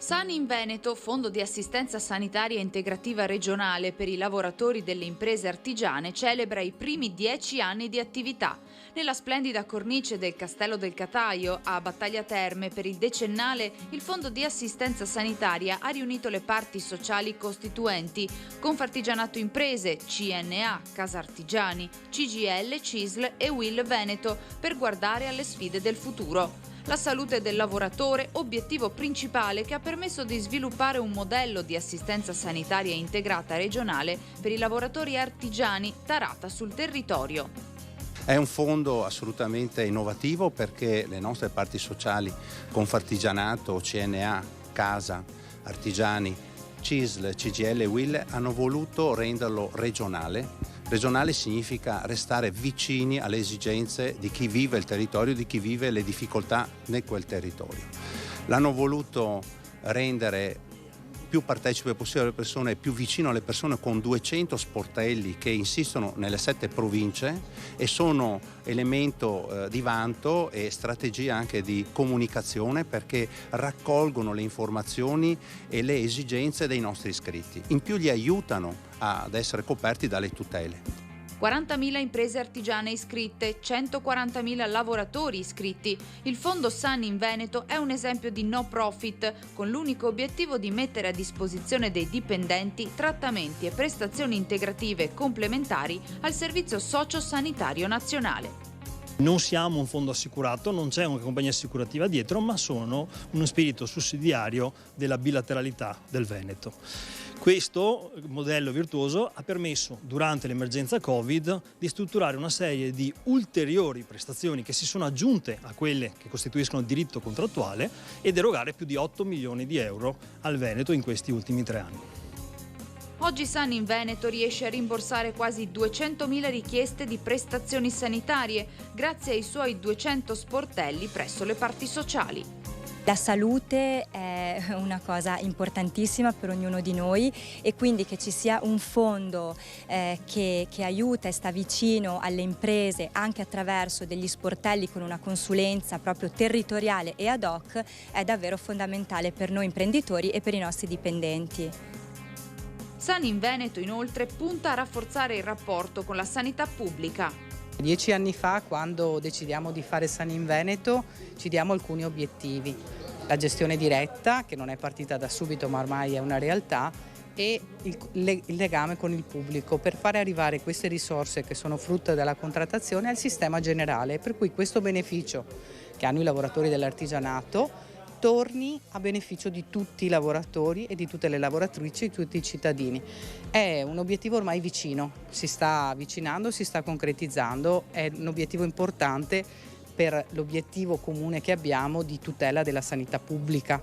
Sani in Veneto, Fondo di assistenza sanitaria integrativa regionale per i lavoratori delle imprese artigiane, celebra i primi 10 anni di attività. Nella splendida cornice del Castello del Cataio, a Battaglia Terme, per il decennale, il Fondo di assistenza sanitaria ha riunito le parti sociali costituenti, Confartigianato Imprese, CNA, Casartigiani, CGIL, CISL e UIL Veneto, per guardare alle sfide del futuro. La salute del lavoratore, obiettivo principale che ha permesso di sviluppare un modello di assistenza sanitaria integrata regionale per i lavoratori artigiani tarata sul territorio. È un fondo assolutamente innovativo perché le nostre parti sociali, Confartigianato, CNA, Casa, Artigiani, CISL, CGIL e UIL, hanno voluto renderlo regionale. Regionale significa restare vicini alle esigenze di chi vive il territorio, di chi vive le difficoltà in quel territorio. L'hanno voluto rendere più partecipe possibile alle persone, più vicino alle persone, con 200 sportelli che insistono nelle 7 province e sono elemento di vanto e strategia anche di comunicazione, perché raccolgono le informazioni e le esigenze dei nostri iscritti. In più li aiutano ad essere coperti dalle tutele. 40.000 imprese artigiane iscritte, 140.000 lavoratori iscritti. Il Fondo Sani in Veneto è un esempio di no profit, con l'unico obiettivo di mettere a disposizione dei dipendenti trattamenti e prestazioni integrative complementari al Servizio Socio-Sanitario Nazionale. Non siamo un fondo assicurato, non c'è una compagnia assicurativa dietro, ma sono uno spirito sussidiario della bilateralità del Veneto. Questo modello virtuoso ha permesso, durante l'emergenza Covid, di strutturare una serie di ulteriori prestazioni che si sono aggiunte a quelle che costituiscono il diritto contrattuale ed erogare più di 8 milioni di euro al Veneto in questi ultimi 3 anni. Oggi Sani in Veneto riesce a rimborsare quasi 200.000 richieste di prestazioni sanitarie grazie ai suoi 200 sportelli presso le parti sociali. La salute è una cosa importantissima per ognuno di noi e quindi che ci sia un fondo che aiuta e sta vicino alle imprese anche attraverso degli sportelli con una consulenza proprio territoriale e ad hoc è davvero fondamentale per noi imprenditori e per i nostri dipendenti. Sani in Veneto inoltre punta a rafforzare il rapporto con la sanità pubblica. 10 anni fa, quando decidiamo di fare Sani in Veneto, ci diamo alcuni obiettivi. La gestione diretta, che non è partita da subito ma ormai è una realtà, e il legame con il pubblico per fare arrivare queste risorse che sono frutto della contrattazione al sistema generale, per cui questo beneficio che hanno i lavoratori dell'artigianato torni a beneficio di tutti i lavoratori e di tutte le lavoratrici e di tutti i cittadini. È un obiettivo ormai vicino, si sta avvicinando, si sta concretizzando, è un obiettivo importante per l'obiettivo comune che abbiamo di tutela della sanità pubblica.